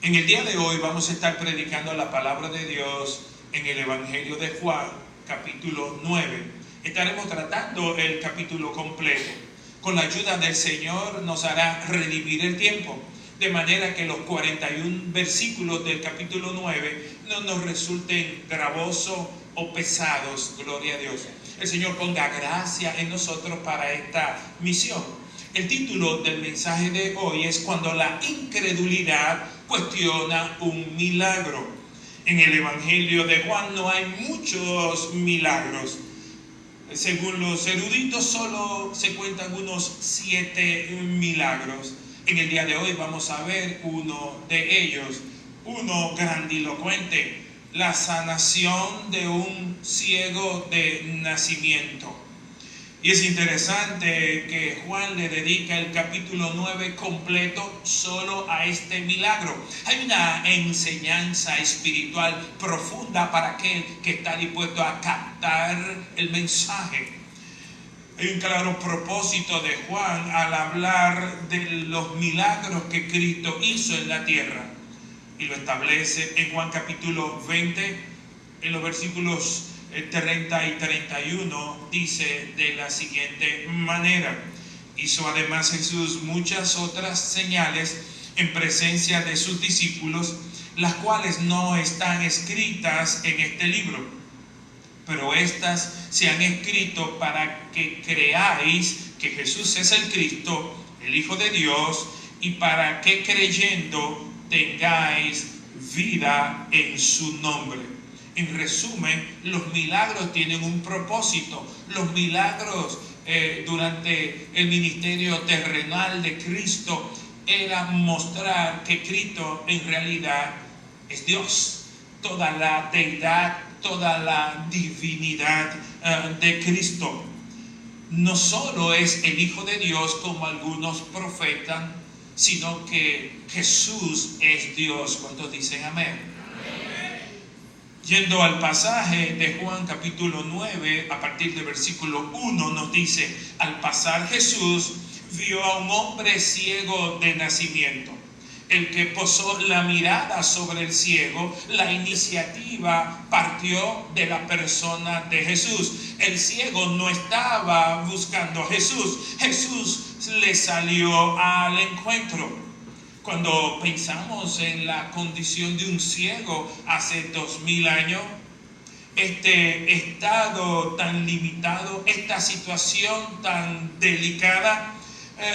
En el día de hoy vamos a estar predicando la palabra de Dios en el Evangelio de Juan, capítulo 9. Estaremos tratando el capítulo completo. Con la ayuda del Señor nos hará redimir el tiempo, de manera que los 41 versículos del capítulo 9 no nos resulten gravosos o pesados. Gloria a Dios. El Señor ponga gracia en nosotros para esta misión. El título del mensaje de hoy es Cuando la incredulidad cuestiona un milagro. En el Evangelio de Juan no hay muchos milagros. Según los eruditos, solo se cuentan unos 7 milagros. En el día de hoy vamos a ver uno de ellos, uno grandilocuente, la sanación de un ciego de nacimiento. Y es interesante que Juan le dedica el capítulo 9 completo solo a este milagro. Hay una enseñanza espiritual profunda para aquel que está dispuesto a captar el mensaje. Hay un claro propósito de Juan al hablar de los milagros que Cristo hizo en la tierra. Y lo establece en Juan capítulo 20, en los versículos 30 y 31, dice de la siguiente manera: hizo además Jesús muchas otras señales en presencia de sus discípulos, las cuales no están escritas en este libro, pero estas se han escrito para que creáis que Jesús es el Cristo, el Hijo de Dios, y para que creyendo tengáis vida en su nombre. En resumen, los milagros tienen un propósito. Los milagros durante el ministerio terrenal de Cristo era mostrar que Cristo en realidad es Dios. Toda la deidad, toda la divinidad de Cristo. No solo es el Hijo de Dios como algunos profetan, sino que Jesús es Dios. ¿Cuántos dicen amén? Yendo al pasaje de Juan capítulo 9, a partir del versículo 1 nos dice: al pasar Jesús vio a un hombre ciego de nacimiento. El que posó la mirada sobre el ciego, la iniciativa partió de la persona de Jesús. El ciego no estaba buscando a Jesús. Jesús le salió al encuentro. Cuando pensamos en la condición de un ciego hace 2000 años, este estado tan limitado, esta situación tan delicada,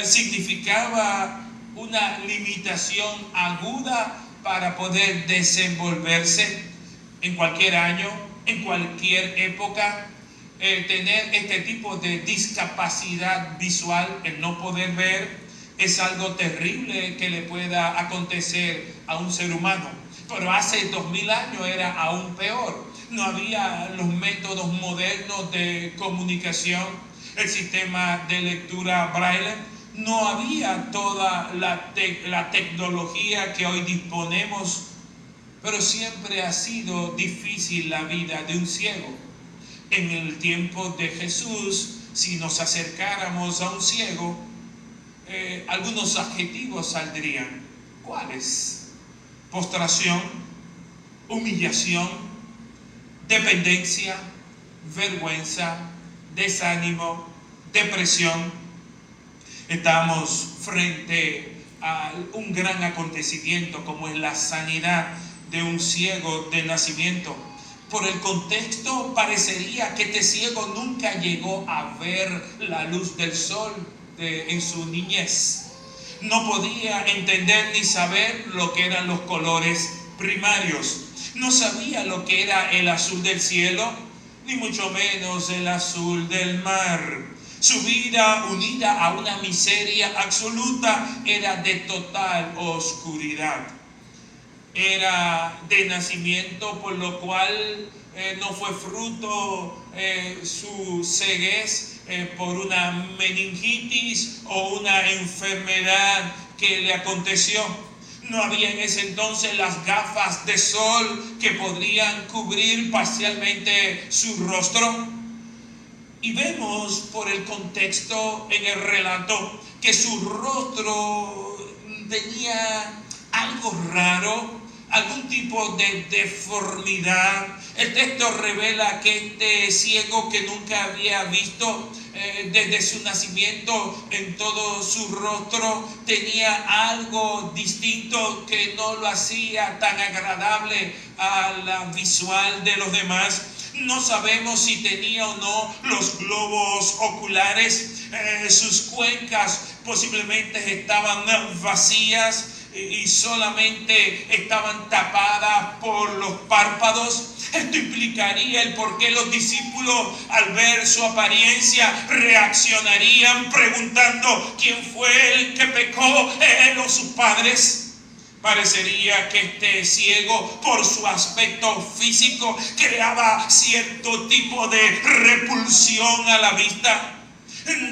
significaba una limitación aguda para poder desenvolverse en cualquier año, en cualquier época. Tener este tipo de discapacidad visual, el no poder ver, es algo terrible que le pueda acontecer a un ser humano. Pero hace 2000 años era aún peor. No había los métodos modernos de comunicación, el sistema de lectura braille. No había toda la tecnología que hoy disponemos. Pero siempre ha sido difícil la vida de un ciego. En el tiempo de Jesús, si nos acercáramos a un ciego, algunos adjetivos saldrían. ¿Cuáles? Postración, humillación, dependencia, vergüenza, desánimo, depresión. Estamos frente a un gran acontecimiento como es la sanidad de un ciego de nacimiento. Por el contexto parecería que este ciego nunca llegó a ver la luz del sol en su niñez. No podía entender ni saber lo que eran los colores primarios. No sabía lo que era el azul del cielo, ni mucho menos el azul del mar. Su vida, unida a una miseria absoluta, era de total oscuridad. Era de nacimiento, por lo cual no fue fruto su ceguez por una meningitis o una enfermedad que le aconteció. No había en ese entonces las gafas de sol que podrían cubrir parcialmente su rostro. Y vemos por el contexto en el relato que su rostro tenía algo raro, algún tipo de deformidad. El texto revela que este ciego, que nunca había visto desde su nacimiento en todo su rostro, tenía algo distinto que no lo hacía tan agradable a la visual de los demás. No sabemos si tenía o no los globos oculares. Sus cuencas posiblemente estaban vacías y solamente estaban tapadas por los párpados. Esto implicaría el por qué los discípulos, al ver su apariencia, reaccionarían preguntando quién fue el que pecó, él o sus padres. Parecería que este ciego, por su aspecto físico, creaba cierto tipo de repulsión a la vista.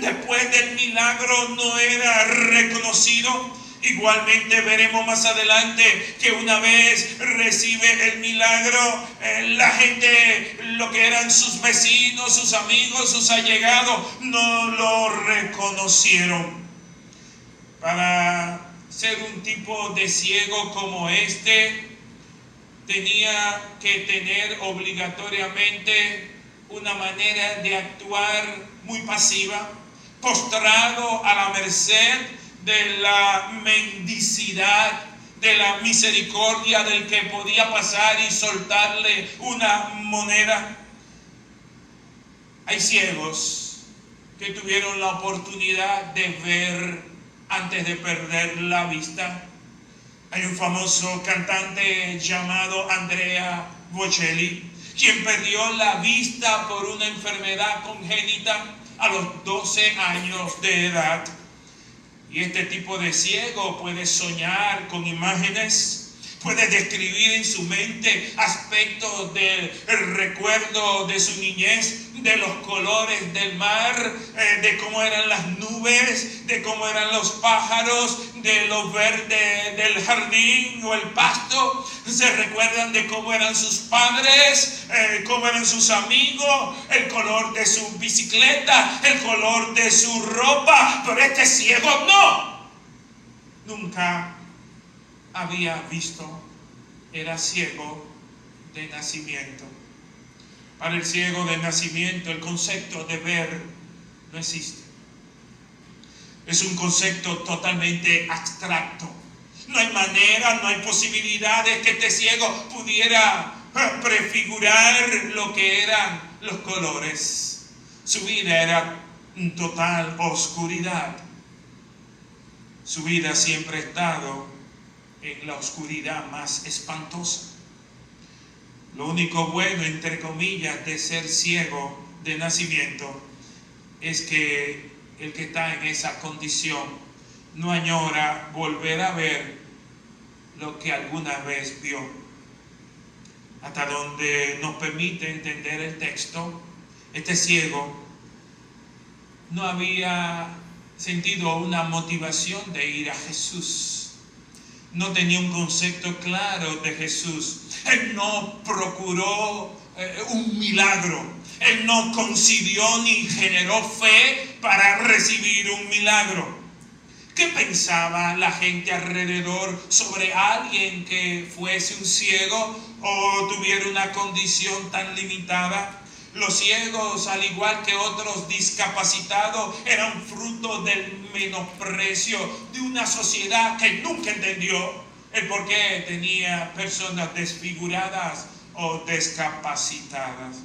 Después del milagro no era reconocido. Igualmente veremos más adelante que una vez recibe el milagro, la gente, lo que eran sus vecinos, sus amigos, sus allegados, no lo reconocieron. Para ser un tipo de ciego como este, tenía que tener obligatoriamente una manera de actuar muy pasiva, postrado a la merced de la mendicidad, de la misericordia del que podía pasar y soltarle una moneda. Hay ciegos que tuvieron la oportunidad de ver antes de perder la vista. Hay un famoso cantante llamado Andrea Bocelli, quien perdió la vista por una enfermedad congénita a los 12 años de edad. Y este tipo de ciego puede soñar con imágenes, puede describir en su mente aspectos del recuerdo de su niñez, de los colores del mar, de cómo eran las nubes, de cómo eran los pájaros, de lo verde del jardín o el pasto. Se recuerdan de cómo eran sus padres, cómo eran sus amigos, el color de su bicicleta, el color de su ropa. Pero este ciego no, nunca había visto, era ciego de nacimiento. Para el ciego de nacimiento, el concepto de ver no existe. Es un concepto totalmente abstracto. No hay manera, no hay posibilidades que este ciego pudiera prefigurar lo que eran los colores. Su vida era en total oscuridad. Su vida siempre ha estado en la oscuridad más espantosa. Lo único bueno, entre comillas, de ser ciego de nacimiento es que el que está en esa condición no añora volver a ver lo que alguna vez vio. Hasta donde nos permite entender el texto, este ciego no había sentido una motivación de ir a Jesús. No tenía un concepto claro de Jesús. Él no procuró un milagro. Él no concibió ni generó fe para recibir un milagro. ¿Qué pensaba la gente alrededor sobre alguien que fuese un ciego o tuviera una condición tan limitada? Los ciegos, al igual que otros discapacitados, eran fruto del menosprecio de una sociedad que nunca entendió el por qué tenía personas desfiguradas o discapacitadas.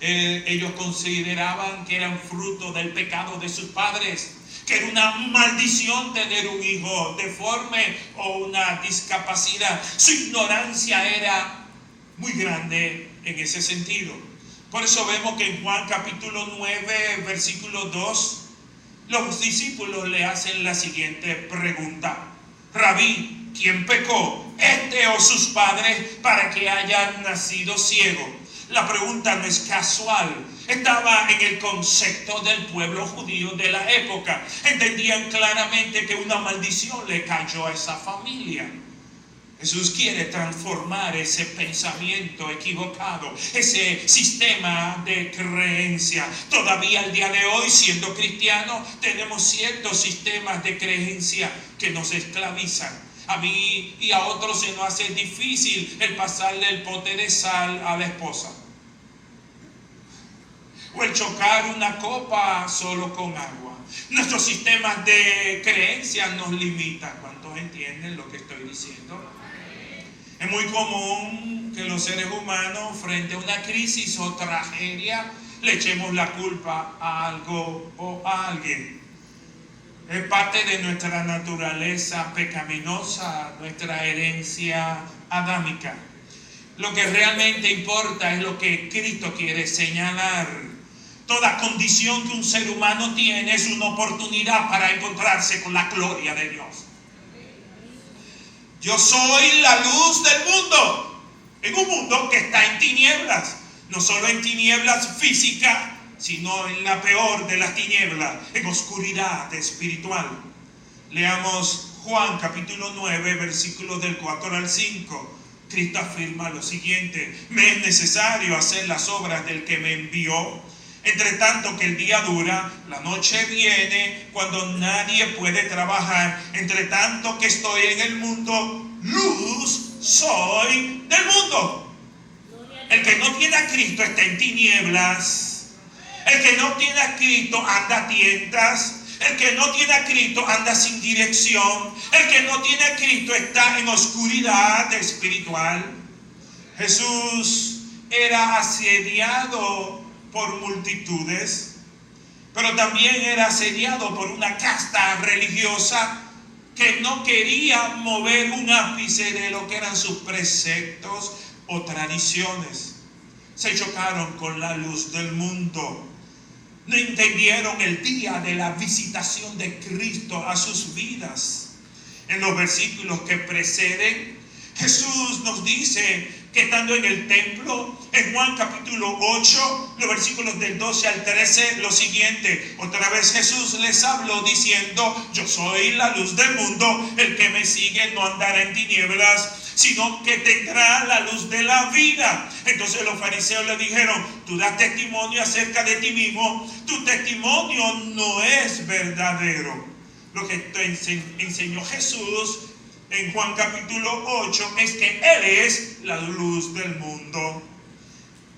Ellos consideraban que eran fruto del pecado de sus padres, que era una maldición tener un hijo deforme o una discapacidad. Su ignorancia era muy grande en ese sentido. Por eso vemos que en Juan capítulo 9, versículo 2, los discípulos le hacen la siguiente pregunta: Rabí, ¿quién pecó, este o sus padres, para que hayan nacido ciego? La pregunta no es casual. Estaba en el concepto del pueblo judío de la época. Entendían claramente que una maldición le cayó a esa familia. Jesús quiere transformar ese pensamiento equivocado, ese sistema de creencia. Todavía al día de hoy, siendo cristianos, tenemos ciertos sistemas de creencia que nos esclavizan. A mí y a otros se nos hace difícil el pasarle el pote de sal a la esposa. O el chocar una copa solo con agua. Nuestros sistemas de creencias nos limitan. ¿Cuántos entienden lo que estoy diciendo? Es muy común que los seres humanos, frente a una crisis o tragedia, le echemos la culpa a algo o a alguien. Es parte de nuestra naturaleza pecaminosa, nuestra herencia adámica. Lo que realmente importa es lo que Cristo quiere señalar. Toda condición que un ser humano tiene es una oportunidad para encontrarse con la gloria de Dios. Yo soy la luz del mundo, en un mundo que está en tinieblas, no solo en tinieblas físicas, sino en la peor de las tinieblas, en oscuridad espiritual. Leamos Juan capítulo 9, versículos del 4 al 5. Cristo afirma lo siguiente: me es necesario hacer las obras del que me envió. Entre tanto que el día dura, la noche viene cuando nadie puede trabajar. Entre tanto que estoy en el mundo, luz soy del mundo. El que no tiene a Cristo está en tinieblas. El que no tiene a Cristo anda a tientas. El que no tiene a Cristo anda sin dirección. El que no tiene a Cristo está en oscuridad espiritual. Jesús era asediado por multitudes, pero también era asediado por una casta religiosa que no quería mover un ápice de lo que eran sus preceptos o tradiciones. Se chocaron con la luz del mundo. No entendieron el día de la visitación de Cristo a sus vidas. En los versículos que preceden, Jesús nos dice que estando en el templo, en Juan capítulo 8, los versículos del 12 al 13, lo siguiente: otra vez Jesús les habló diciendo, yo soy la luz del mundo, el que me sigue no andará en tinieblas, sino que tendrá la luz de la vida. Entonces los fariseos le dijeron, tú das testimonio acerca de ti mismo, tu testimonio no es verdadero. Lo que enseñó Jesús en Juan capítulo 8 es que Él es la luz del mundo.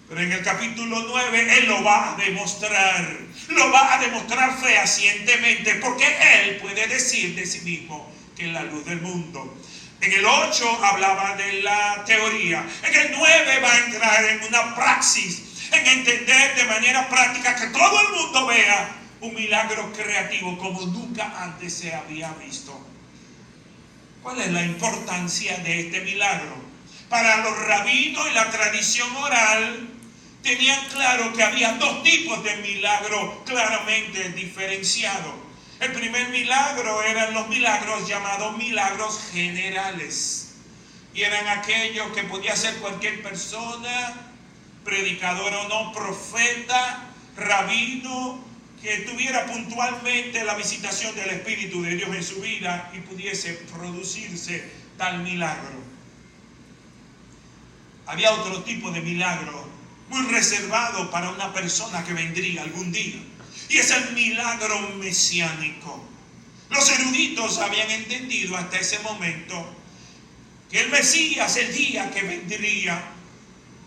Pero en el capítulo 9 Él lo va a demostrar. Lo va a demostrar fehacientemente, porque Él puede decir de sí mismo que es la luz del mundo. En el 8 hablaba de la teoría. En el 9 va a entrar en una praxis, en entender de manera práctica que todo el mundo vea un milagro creativo como nunca antes se había visto. ¿Cuál es la importancia de este milagro? Para los rabinos y la tradición oral tenían claro que había dos tipos de milagros claramente diferenciados. El primer milagro eran los milagros llamados milagros generales. Y eran aquellos que podía hacer cualquier persona, predicador o no, profeta, rabino, que tuviera puntualmente la visitación del Espíritu de Dios en su vida y pudiese producirse tal milagro. Había otro tipo de milagro muy reservado para una persona que vendría algún día, y es el milagro mesiánico. Los eruditos habían entendido hasta ese momento que el Mesías, el día que vendría,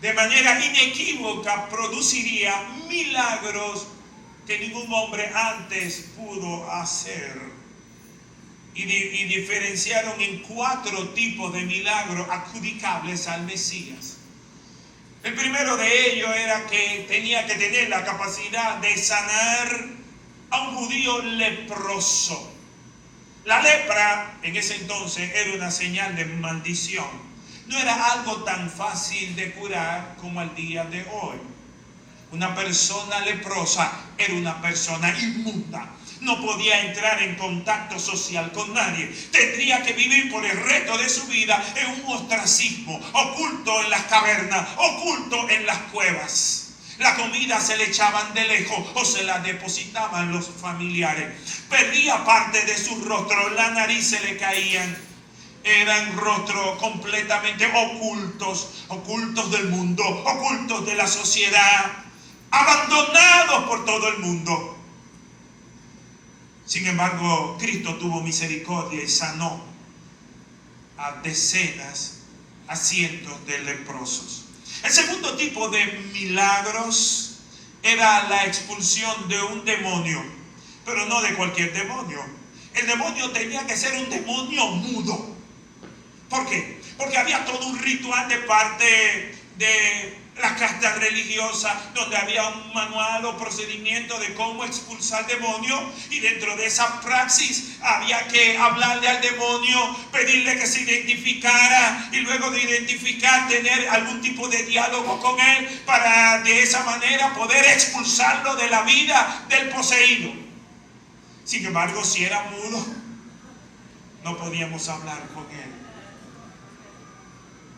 de manera inequívoca produciría milagros que ningún hombre antes pudo hacer. Y diferenciaron en 4 tipos de milagros adjudicables al Mesías. El primero de ellos era que tenía que tener la capacidad de sanar a un judío leproso. La lepra en ese entonces era una señal de maldición. No era algo tan fácil de curar como al día de hoy. Una persona leprosa era una persona inmunda. No podía entrar en contacto social con nadie. Tendría que vivir por el resto de su vida en un ostracismo, oculto en las cavernas, oculto en las cuevas. La comida se le echaban de lejos o se la depositaban los familiares. Perdía parte de su rostro, la nariz se le caían. Eran rostros completamente ocultos del mundo, ocultos de la sociedad, abandonados por todo el mundo. Sin embargo, Cristo tuvo misericordia y sanó. a decenas, a cientos de leprosos. El segundo tipo de milagros era la expulsión de un demonio, pero no de cualquier demonio. El demonio tenía que ser un demonio mudo. ¿Por qué? Porque había todo un ritual de parte de la casta religiosa, donde había un manual o procedimiento de cómo expulsar demonios, y dentro de esa praxis había que hablarle al demonio, pedirle que se identificara, y luego de identificar tener algún tipo de diálogo con él para de esa manera poder expulsarlo de la vida del poseído. Sin embargo, si era mudo, no podíamos hablar con él.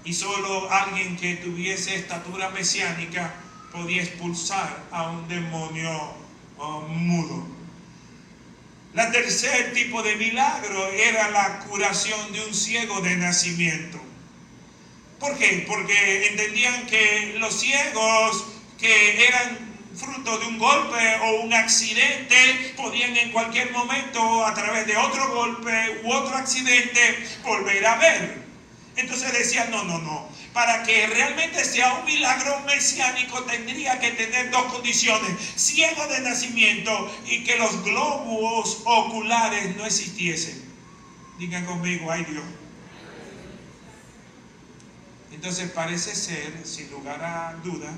Y solo alguien que tuviese estatura mesiánica podía expulsar a un demonio mudo. El tercer tipo de milagro era la curación de un ciego de nacimiento. ¿Por qué? Porque entendían que los ciegos que eran fruto de un golpe o un accidente podían en cualquier momento, a través de otro golpe u otro accidente, volver a ver. Entonces decían, no, para que realmente sea un milagro mesiánico tendría que tener dos condiciones: ciego de nacimiento y que los globos oculares no existiesen. Digan conmigo, ay Dios. Entonces parece ser, sin lugar a duda,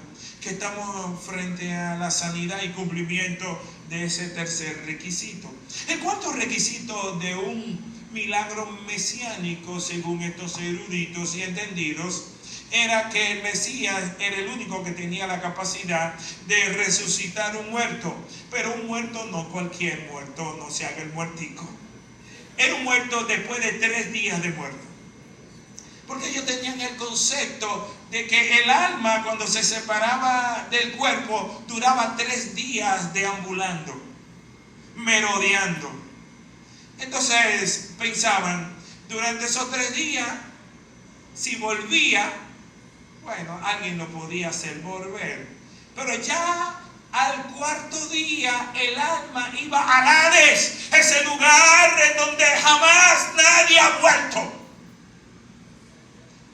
que estamos frente a la sanidad y cumplimiento de ese tercer requisito. El cuarto requisito de un milagro mesiánico, según estos eruditos y entendidos, era que el Mesías era el único que tenía la capacidad de resucitar un muerto. Pero un muerto, no cualquier muerto, no se haga el muertico. Era un muerto después de 3 días de muerto. Porque ellos tenían el concepto de que el alma, cuando se separaba del cuerpo, duraba 3 días deambulando, merodeando. Entonces pensaban, durante esos 3 días, si volvía, bueno, alguien lo podía hacer volver. Pero ya al 4.º día el alma iba a Hades, ese lugar en donde jamás nadie ha vuelto.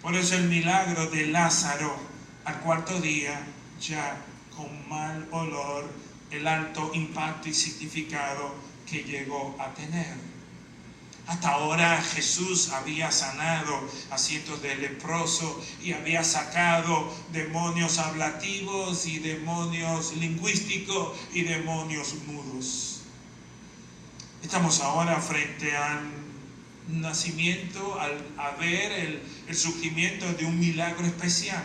Por eso el milagro de Lázaro, al 4.º día, ya con mal olor, el alto impacto y significado que llegó a tener. Hasta ahora Jesús había sanado a cientos de leprosos y había sacado demonios ablativos y demonios lingüísticos y demonios mudos. Estamos ahora frente al nacimiento, a ver el surgimiento de un milagro especial,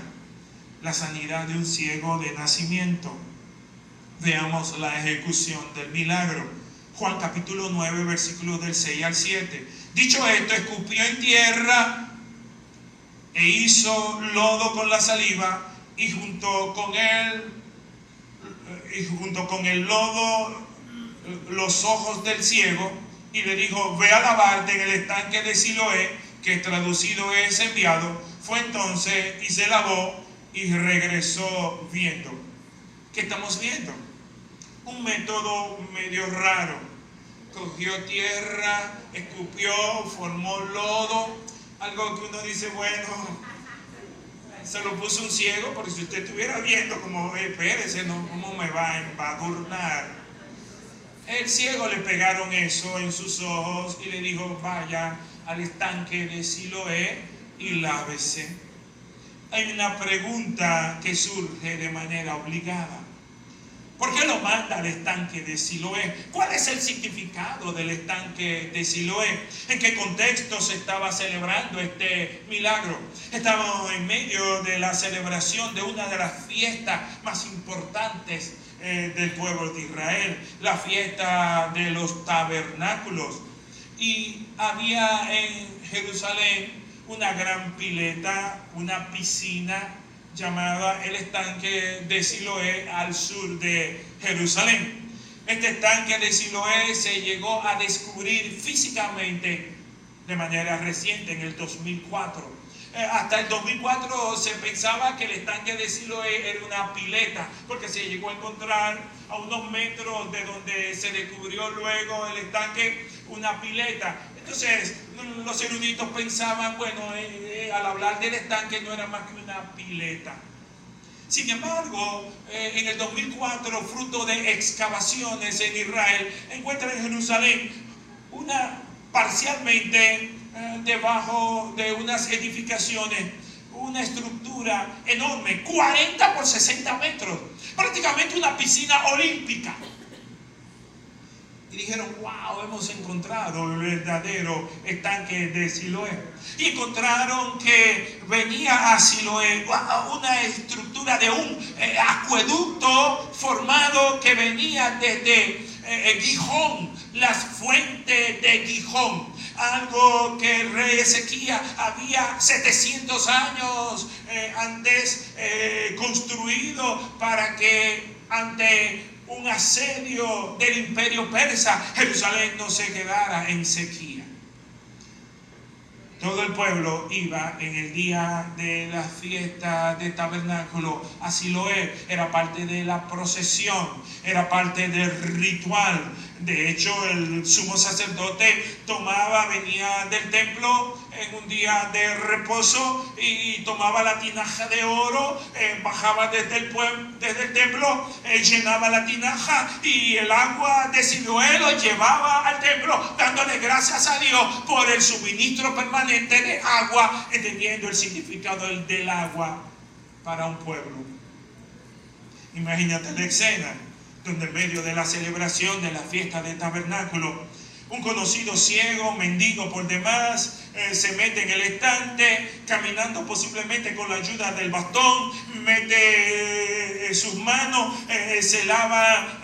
la sanidad de un ciego de nacimiento. Veamos la ejecución del milagro. Juan capítulo 9, versículos del 6 al 7. Dicho esto, escupió en tierra e hizo lodo con la saliva, y junto con el lodo los ojos del ciego, y le dijo: ve a lavarte en el estanque de Siloé, que traducido es enviado. Fue entonces y se lavó y regresó viendo. ¿Qué estamos viendo? Un método medio raro. Cogió tierra, escupió, formó lodo, algo que uno dice, bueno, se lo puso un ciego, porque si usted estuviera viendo como, espérese, ¿no? ¿Cómo me va a embadurnar? El ciego le pegaron eso en sus ojos y le dijo: vaya al estanque de Siloé y lávese. Hay una pregunta que surge de manera obligada. ¿Por qué lo manda al estanque de Siloé? ¿Cuál es el significado del estanque de Siloé? ¿En qué contexto se estaba celebrando este milagro? Estamos en medio de la celebración de una de las fiestas más importantes del pueblo de Israel, la fiesta de los tabernáculos. Y había en Jerusalén una gran pileta, una piscina llamada el estanque de Siloé, al sur de Jerusalén. Este estanque de Siloé se llegó a descubrir físicamente de manera reciente, en el 2004. Hasta el 2004 se pensaba que el estanque de Siloé era una pileta, porque se llegó a encontrar a unos metros de donde se descubrió luego el estanque una pileta. Entonces los eruditos pensaban, bueno, al hablar del estanque no era más que una pileta. Sin embargo, en el 2004, fruto de excavaciones en Israel, encuentran en Jerusalén parcialmente debajo de unas edificaciones, una estructura enorme, 40 por 60 metros, prácticamente una piscina olímpica. Y dijeron, wow, hemos encontrado el verdadero estanque de Siloé. Y encontraron que venía a Siloé una estructura de un acueducto formado que venía desde Gijón, las fuentes de Gijón. Algo que el rey Ezequías había 700 años antes construido para que ante un asedio del imperio persa, Jerusalén no se quedara en sequía. Todo el pueblo iba en el día de la fiesta de tabernáculo a Siloé. Era parte de la procesión, era parte del ritual. De hecho, el sumo sacerdote venía del templo en un día de reposo y tomaba la tinaja de oro, bajaba desde el templo, llenaba la tinaja y el agua de Siloé lo llevaba al templo, dándole gracias a Dios por el suministro permanente de agua, entendiendo el significado del agua para un pueblo. Imagínate la escena donde en medio de la celebración de la fiesta de tabernáculo, un conocido ciego, mendigo por demás, se mete en el estante, caminando posiblemente con la ayuda del bastón, mete sus manos, se lava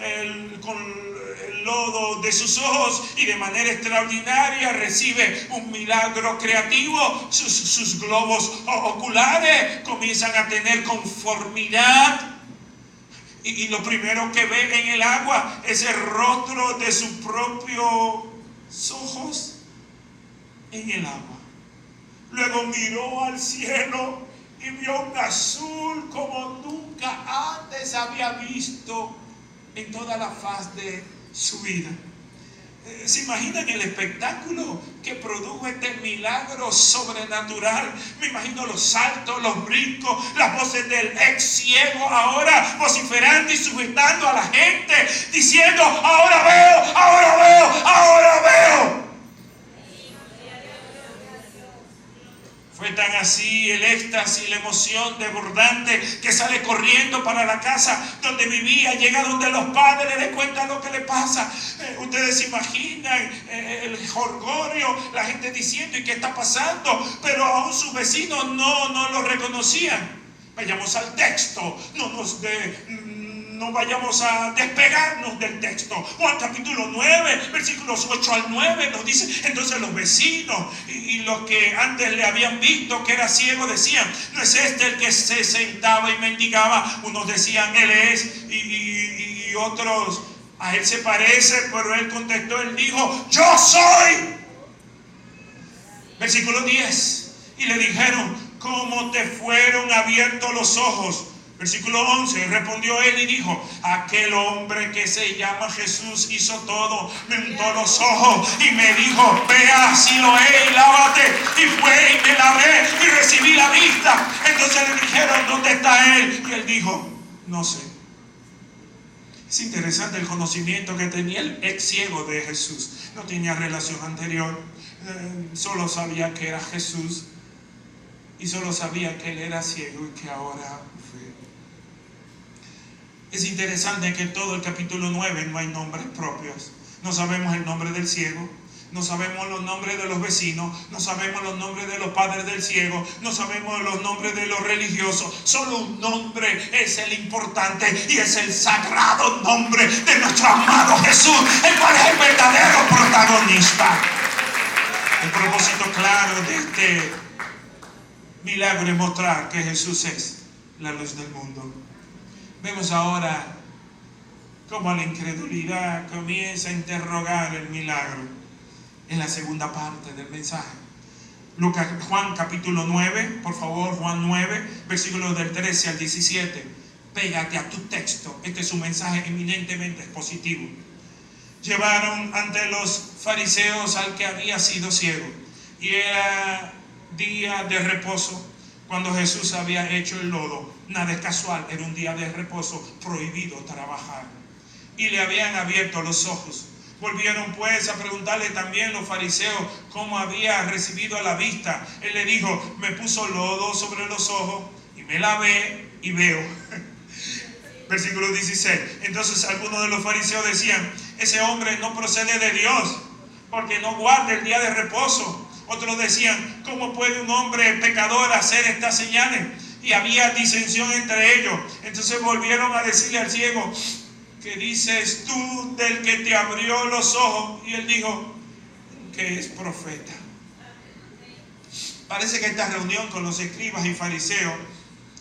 con el lodo de sus ojos y de manera extraordinaria recibe un milagro creativo. Sus globos oculares comienzan a tener conformidad. Y lo primero que ve en el agua es el rostro de sus propios ojos en el agua. Luego miró al cielo y vio un azul como nunca antes había visto en toda la faz de su vida. ¿Se imaginan el espectáculo que produjo este milagro sobrenatural? Me imagino los saltos, los brincos, las voces del ex ciego ahora vociferando y sujetando a la gente, diciendo, ahora veo, ahora veo, ahora veo. Fue tan así el éxtasis, la emoción desbordante que sale corriendo para la casa donde vivía, llega donde los padres le cuentan lo que le pasa. Ustedes se imaginan el jolgorio, la gente diciendo, ¿y qué está pasando? Pero aún sus vecinos no lo reconocían. Vayamos al texto, no vayamos a despegarnos del texto. Juan capítulo 9, versículos 8 al 9 nos dice, entonces los vecinos y los que antes le habían visto que era ciego decían, ¿no es este el que se sentaba y mendigaba? Unos decían, él es, y otros, a él se parece, pero él contestó, él dijo, yo soy. Versículo 10, y le dijeron, ¿cómo te fueron abiertos los ojos? Versículo 11, respondió él y dijo, aquel hombre que se llama Jesús hizo todo, me untó los ojos y me dijo, ve a Siloé y lávate. Y fue y me lavé y recibí la vista. Entonces le dijeron, ¿dónde está él? Y él dijo, no sé. Es interesante el conocimiento que tenía el ex ciego de Jesús. No tenía relación anterior, solo sabía que era Jesús y solo sabía que él era ciego y que ahora fue. Es interesante que en todo el capítulo 9 no hay nombres propios. No sabemos el nombre del ciego, no sabemos los nombres de los vecinos, no sabemos los nombres de los padres del ciego, no sabemos los nombres de los religiosos. Solo un nombre es el importante y es el sagrado nombre de nuestro amado Jesús, el cual es el verdadero protagonista. El propósito claro de este milagro es mostrar que Jesús es la luz del mundo. Vemos ahora cómo la incredulidad comienza a interrogar el milagro en la segunda parte del mensaje. Juan capítulo 9, por favor, Juan 9, versículos del 13 al 17. Pégate a tu texto. Este es un mensaje eminentemente expositivo. Llevaron ante los fariseos al que había sido ciego. Y era día de reposo cuando Jesús había hecho el lodo. Nada es casual, era un día de reposo, prohibido trabajar. Y le habían abierto los ojos. Volvieron pues a preguntarle también los fariseos cómo había recibido la vista. Él le dijo, me puso lodo sobre los ojos y me lavé y veo. Versículo 16. Entonces algunos de los fariseos decían, ese hombre no procede de Dios, porque no guarda el día de reposo. Otros decían, ¿cómo puede un hombre pecador hacer estas señales? Y había disensión entre ellos. Entonces volvieron a decirle al ciego, ¿qué dices tú del que te abrió los ojos? Y él dijo, que es profeta. Parece que esta reunión con los escribas y fariseos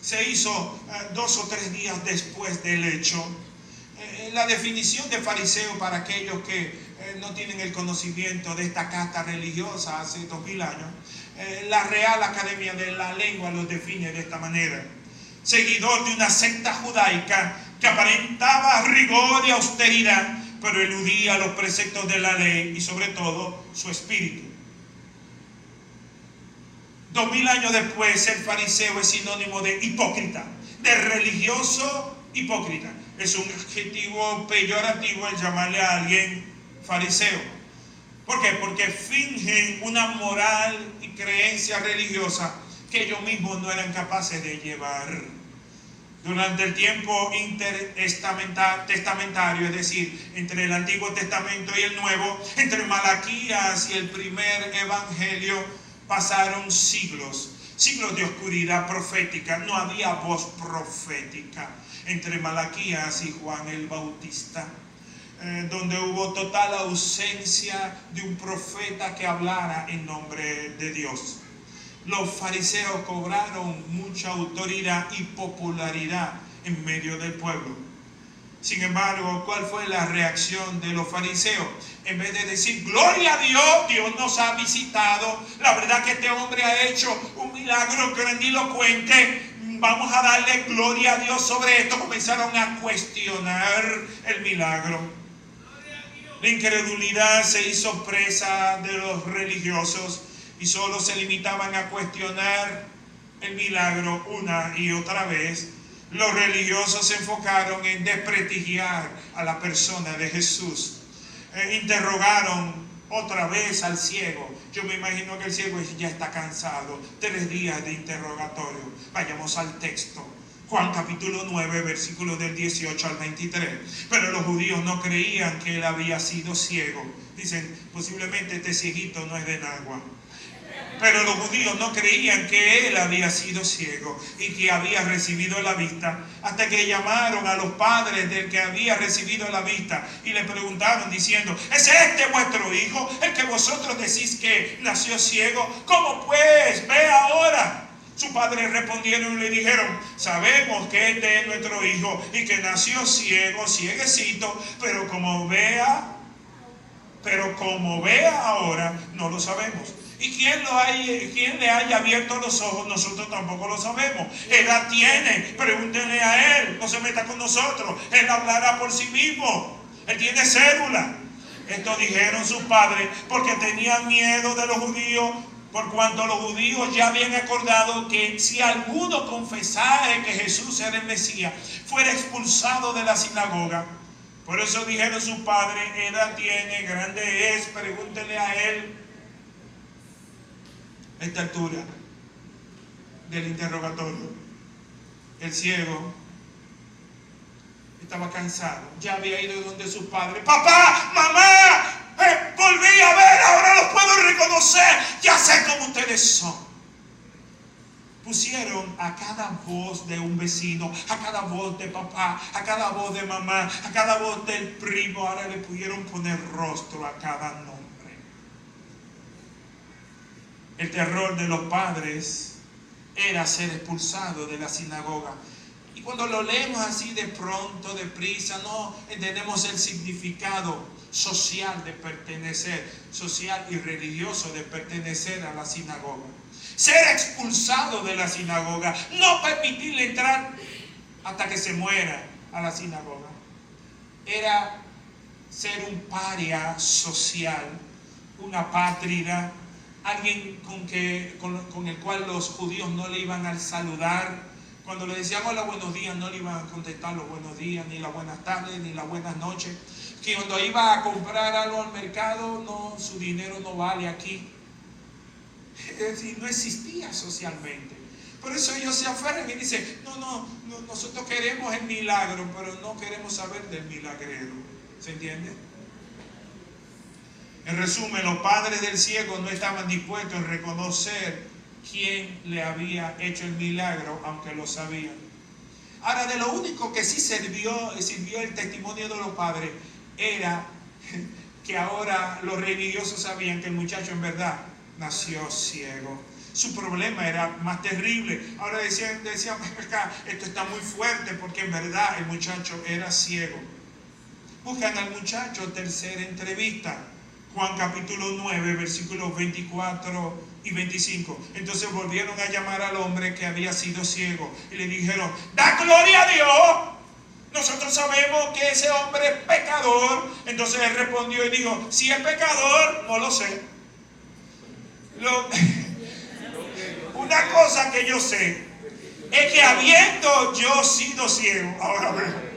se hizo 2 o 3 días después del hecho. La definición de fariseo para aquellos que no tienen el conocimiento de esta casta religiosa hace 2000 años, la Real Academia de la Lengua los define de esta manera: seguidor de una secta judaica que aparentaba rigor y austeridad, pero eludía los preceptos de la ley y sobre todo su espíritu. 2000 años después, el fariseo es sinónimo de hipócrita, de religioso hipócrita. Es un adjetivo peyorativo el llamarle a alguien fariseo. ¿Por qué? Porque fingen una moral y creencia religiosa que ellos mismos no eran capaces de llevar. Durante el tiempo intertestamentario, es decir, entre el Antiguo Testamento y el Nuevo, entre Malaquías y el primer Evangelio, pasaron siglos de oscuridad profética. No había voz profética entre Malaquías y Juan el Bautista, donde hubo total ausencia de un profeta que hablara en nombre de Dios. Los fariseos cobraron mucha autoridad y popularidad en medio del pueblo. Sin embargo, ¿cuál fue la reacción de los fariseos? En vez de decir, gloria a Dios, Dios nos ha visitado, la verdad que este hombre ha hecho un milagro grandilocuente, vamos a darle gloria a Dios sobre esto, comenzaron a cuestionar el milagro. La incredulidad se hizo presa de los religiosos y solo se limitaban a cuestionar el milagro una y otra vez. Los religiosos se enfocaron en desprestigiar a la persona de Jesús. Interrogaron otra vez al ciego. Yo me imagino que el ciego ya está cansado. 3 días de interrogatorio. Vayamos al texto. Juan capítulo 9, versículos del 18 al 23. Pero los judíos no creían que él había sido ciego. Dicen, posiblemente este cieguito no es de Nagua. Pero los judíos no creían que él había sido ciego y que había recibido la vista, hasta que llamaron a los padres del que había recibido la vista y le preguntaron diciendo, ¿es este vuestro hijo, el que vosotros decís que nació ciego? ¿Cómo pues? Ve ahora. Sus padres respondieron y le dijeron, sabemos que este es nuestro hijo y que nació ciego, cieguecito, pero como vea ahora, no lo sabemos. Y quien le haya abierto los ojos, nosotros tampoco lo sabemos. Edad tiene, pregúntenle a él, no se meta con nosotros, él hablará por sí mismo, él tiene cédula. Esto dijeron sus padres porque tenían miedo de los judíos, por cuanto los judíos ya habían acordado que si alguno confesara que Jesús era el Mesías, fuera expulsado de la sinagoga. Por eso dijeron sus padres, edad tiene, grande es, pregúntenle a él. A esta altura del interrogatorio, el ciego estaba cansado, ya había ido donde sus padres. Papá, mamá, volví a ver, ahora los puedo reconocer, ya sé cómo ustedes son. Pusieron a cada voz de un vecino, a cada voz de papá, a cada voz de mamá, a cada voz del primo, ahora le pudieron poner rostro a cada nombre. El terror de los padres era ser expulsado de la sinagoga. Y cuando lo leemos así de pronto, deprisa, no entendemos el significado social de pertenecer, social y religioso de pertenecer a la sinagoga. Ser expulsado de la sinagoga, no permitirle entrar hasta que se muera a la sinagoga. Era ser un paria social, un apátrida, alguien con el cual los judíos no le iban a saludar. Cuando le decían hola, buenos días, no le iban a contestar los buenos días, ni las buenas tardes, ni las buenas noches. Que cuando iba a comprar algo al mercado, no, su dinero no vale aquí. Es decir, no existía socialmente. Por eso ellos se aferran y dicen, no, nosotros queremos el milagro, pero no queremos saber del milagrero. ¿Se entiende? En resumen, los padres del ciego no estaban dispuestos a reconocer quién le había hecho el milagro, aunque lo sabían. Ahora, de lo único que sí sirvió el testimonio de los padres era que ahora los religiosos sabían que el muchacho en verdad nació ciego. Su problema era más terrible. Ahora decían acá, esto está muy fuerte, porque en verdad el muchacho era ciego. Buscan al muchacho, tercera entrevista. Juan capítulo 9, versículos 24 y 25. Entonces volvieron a llamar al hombre que había sido ciego y le dijeron, ¡da gloria a Dios! Nosotros sabemos que ese hombre es pecador. Entonces él respondió y dijo, si es pecador, no lo sé. Una cosa que yo sé es que habiendo yo sido ciego, ahora veo,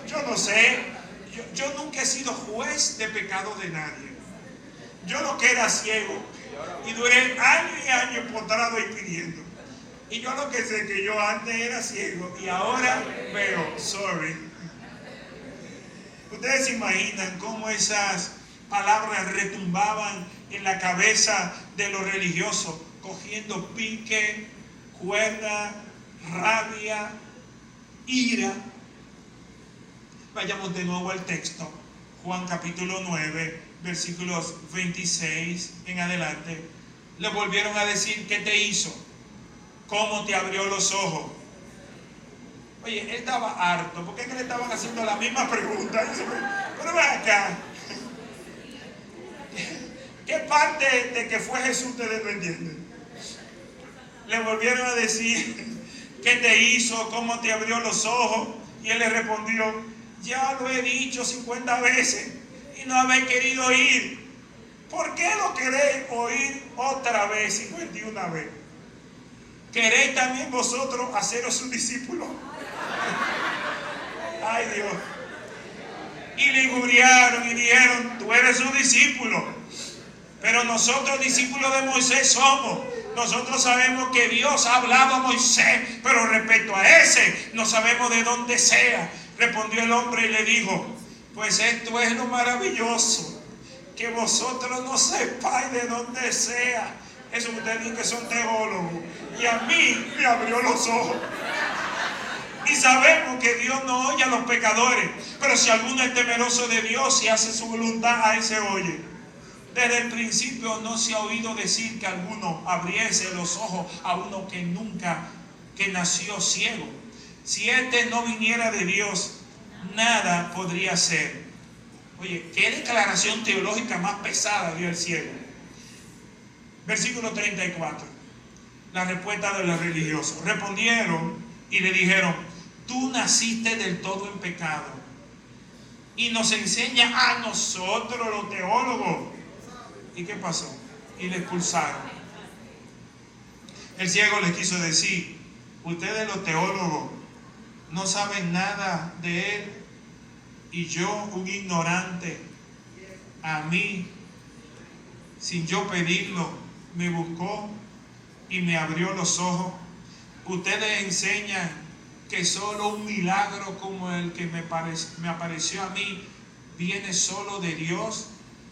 yo no sé, yo nunca he sido juez de pecado de nadie. Yo lo que era ciego y duré años y años postrado y pidiendo. Y yo lo que sé es que yo antes era ciego y ahora veo. Sorry. Ustedes se imaginan cómo esas palabras retumbaban en la cabeza de los religiosos, cogiendo pique, cuerda, rabia, ira. Vayamos de nuevo al texto. Juan capítulo 9, versículos 26 en adelante. Le volvieron a decir, ¿qué te hizo? ¿Cómo te abrió los ojos? Oye, él estaba harto. ¿Por qué es que le estaban haciendo la misma pregunta? Pero ven acá. ¿Qué parte de que fue Jesús ustedes no entienden? Le volvieron a decir, ¿qué te hizo? ¿Cómo te abrió los ojos? Y él le respondió, ya lo he dicho 50 veces y no habéis querido oír. ¿Por qué lo queréis oír otra vez 51 veces? ¿Queréis también vosotros haceros sus discípulos? Ay Dios. Y le injuriaron y dijeron, tú eres un discípulo, pero nosotros discípulos de Moisés somos. Nosotros sabemos que Dios ha hablado a Moisés, pero respecto a ese no sabemos de dónde sea. Respondió el hombre y le dijo, pues esto es lo maravilloso, que vosotros no sepáis de dónde sea. Eso ustedes dicen que son teólogos. Y a mí me abrió los ojos. Y sabemos que Dios no oye a los pecadores, pero si alguno es temeroso de Dios y hace su voluntad, a ese oye. Desde el principio no se ha oído decir que alguno abriese los ojos a uno que nació ciego. Si este no viniera de Dios, nada podría ser. Oye, ¿qué declaración teológica más pesada dio el ciego? Versículo 34. La respuesta de los religiosos. Respondieron y le dijeron, tú naciste del todo en pecado y nos enseña a nosotros los teólogos. ¿Y qué pasó? Y le expulsaron. El ciego les quiso decir, ustedes los teólogos no saben nada de él y yo, un ignorante, a mí, sin yo pedirlo, me buscó y me abrió los ojos. Ustedes enseñan que solo un milagro como el que me apareció a mí viene solo de Dios.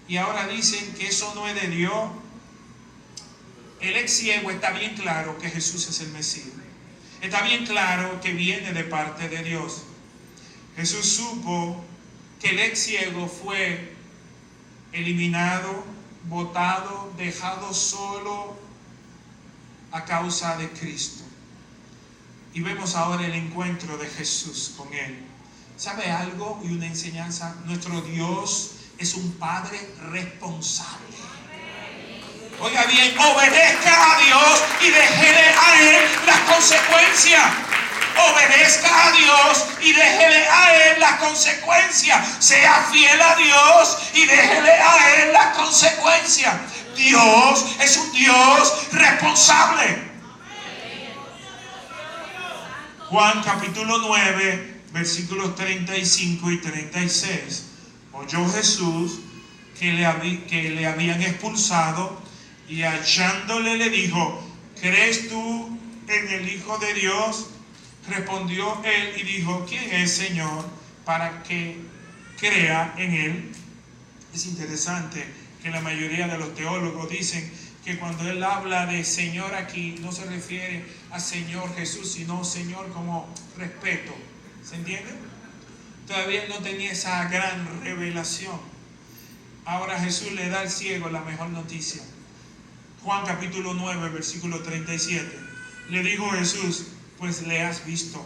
Y ahora dicen que eso no es de Dios. El ex ciego está bien claro que Jesús es el Mesías. Está bien claro que viene de parte de Dios. Jesús supo que el ex ciego fue eliminado, botado, dejado solo a causa de Cristo. Y vemos ahora el encuentro de Jesús con él. ¿Sabe algo? Y una enseñanza. Nuestro Dios es un Padre responsable. Oiga bien, obedezca a Dios y déjele a Él las consecuencias. obedezca a Dios y déjele a Él las consecuencias. Sea fiel a Dios y déjele a Él las consecuencias. Dios es un Dios responsable. Juan capítulo 9, versículos 35 y 36. Oyó Jesús que le habían expulsado y hallándole le dijo: ¿crees tú en el Hijo de Dios? Respondió él y dijo: ¿quién es, Señor, para que crea en él? Es interesante que la mayoría de los teólogos dicen que cuando él habla de Señor aquí, no se refiere a Señor Jesús, sino Señor como respeto. ¿Se entiende? Todavía no tenía esa gran revelación. Ahora Jesús le da al ciego la mejor noticia. Juan capítulo 9, versículo 37. Le dijo Jesús: pues le has visto,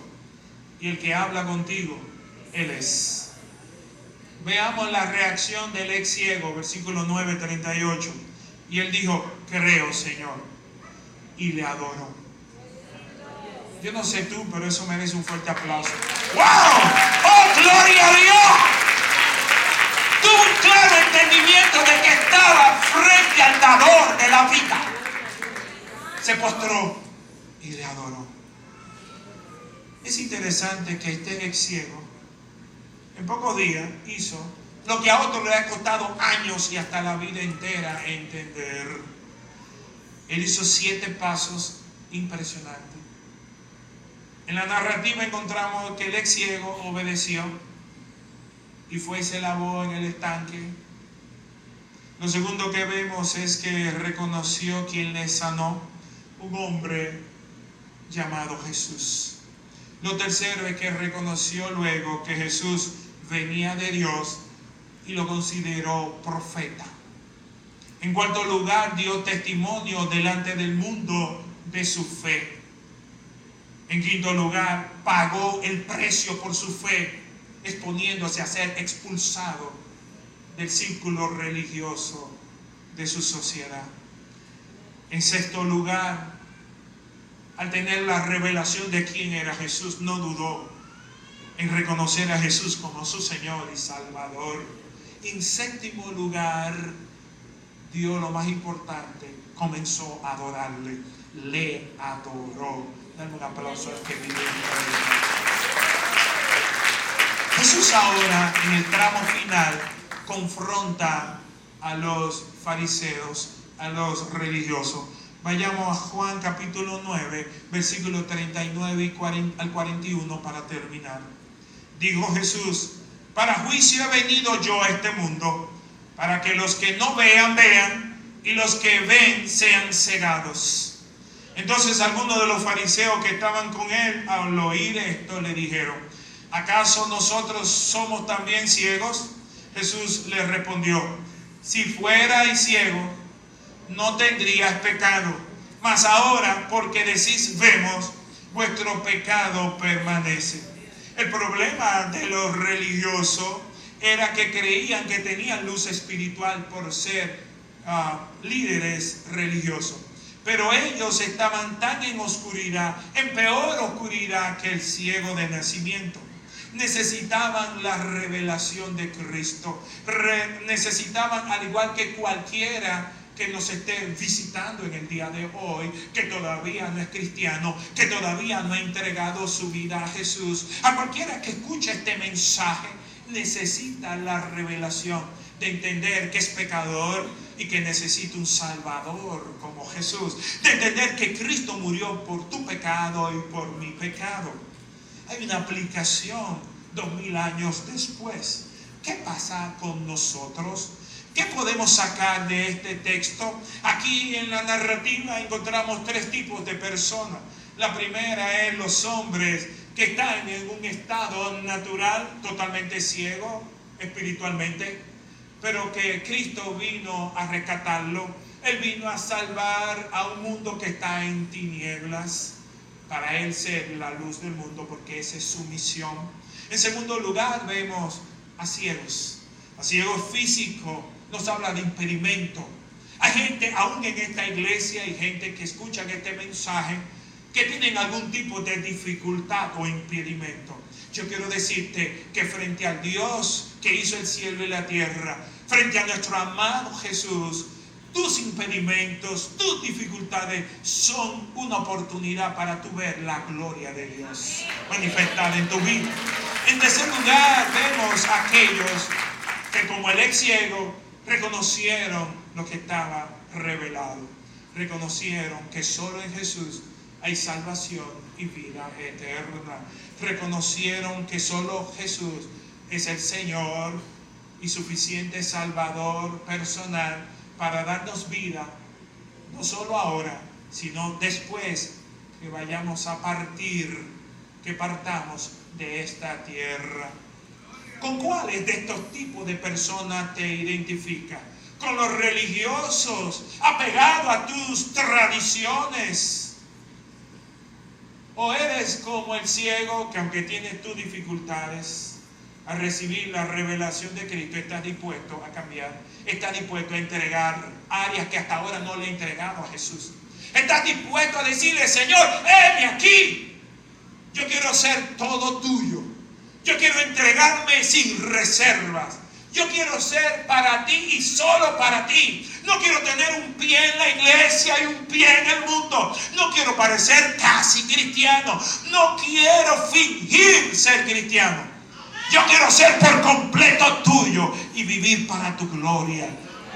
y el que habla contigo, Él es. Veamos la reacción del ex ciego, versículo 9, 38. Y él dijo: creo, Señor, y le adoró. Yo no sé tú, pero eso merece un fuerte aplauso. ¡Wow! ¡Oh, gloria a Dios! Tuvo un claro entendimiento de que estaba frente al dador de la vida. Se postró y le adoró. Es interesante que este ex ciego en pocos días hizo lo que a otros le ha costado años y hasta la vida entera entender. Él hizo 7 pasos impresionantes. En la narrativa encontramos que el ex ciego obedeció y fue y se lavó en el estanque. Lo segundo que vemos es que reconoció quien le sanó, un hombre llamado Jesús. Lo tercero es que reconoció luego que Jesús venía de Dios y lo consideró profeta. En cuarto lugar, dio testimonio delante del mundo de su fe. En quinto lugar, pagó el precio por su fe, exponiéndose a ser expulsado del círculo religioso de su sociedad. En sexto lugar, al tener la revelación de quién era Jesús, no dudó en reconocer a Jesús como su Señor y Salvador. En séptimo lugar, dio lo más importante: comenzó a adorarle, le adoró. Dame un aplauso al que vive en Israel. Jesús ahora, en el tramo final, confronta a los fariseos, a los religiosos. Vayamos a Juan capítulo 9, versículos 39 al 41 para terminar. Dijo Jesús: para juicio he venido yo a este mundo, para que los que no vean, vean, y los que ven sean cegados. Entonces algunos de los fariseos que estaban con él, al oír esto, le dijeron: ¿acaso nosotros somos también ciegos? Jesús les respondió: si fuerais ciegos, no tendrías pecado. Mas ahora, porque decís vemos, vuestro pecado permanece. El problema de los religiosos era que creían que tenían luz espiritual por ser líderes religiosos. Pero ellos estaban tan en oscuridad, en peor oscuridad que el ciego de nacimiento. Necesitaban la revelación de Cristo. Necesitaban, al igual que cualquiera que nos esté visitando en el día de hoy, que todavía no es cristiano, que todavía no ha entregado su vida a Jesús, a cualquiera que escuche este mensaje, necesita la revelación de entender que es pecador y que necesita un Salvador como Jesús, de entender que Cristo murió por tu pecado y por mi pecado. Hay una aplicación 2000 años después. ¿Qué pasa con nosotros? ¿Qué podemos sacar de este texto? Aquí en la narrativa encontramos 3 tipos de personas. La primera es los hombres que están en un estado natural, totalmente ciego espiritualmente, pero que Cristo vino a rescatarlo. Él vino a salvar a un mundo que está en tinieblas, para Él ser la luz del mundo, porque esa es su misión. En segundo lugar, vemos a ciegos físicos. Nos habla de impedimento. Hay gente, aún en esta iglesia, hay gente que escucha este mensaje que tienen algún tipo de dificultad o impedimento. Yo quiero decirte que frente al Dios que hizo el cielo y la tierra, frente a nuestro amado Jesús, tus impedimentos, tus dificultades son una oportunidad para tú ver la gloria de Dios manifestada en tu vida. En tercer lugar, vemos a aquellos que, como el ex ciego, reconocieron lo que estaba revelado. Reconocieron que solo en Jesús hay salvación y vida eterna. Reconocieron que solo Jesús es el Señor y suficiente Salvador personal para darnos vida, no solo ahora, sino después que vayamos a partir, que partamos de esta tierra. ¿Con cuáles de estos tipos de personas te identificas? ¿Con los religiosos, apegados a tus tradiciones? ¿O eres como el ciego que, aunque tiene tus dificultades, a recibir la revelación de Cristo, estás dispuesto a cambiar? Estás dispuesto a entregar áreas que hasta ahora no le he entregado a Jesús. Estás dispuesto a decirle: Señor, heme aquí. Yo quiero ser todo tuyo. Yo quiero entregarme sin reservas. Yo quiero ser para ti y solo para ti. No quiero tener un pie en la iglesia y un pie en el mundo. No quiero parecer casi cristiano. No quiero fingir ser cristiano. Yo quiero ser por completo tuyo y vivir para tu gloria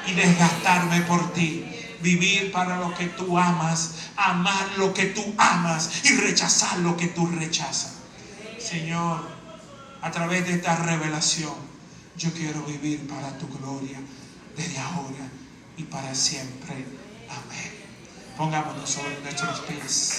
y desgastarme por ti. Vivir para lo que tú amas, amar lo que tú amas y rechazar lo que tú rechazas. Señor, a través de esta revelación, yo quiero vivir para tu gloria desde ahora y para siempre. Amén. Pongámonos sobre nuestros pies.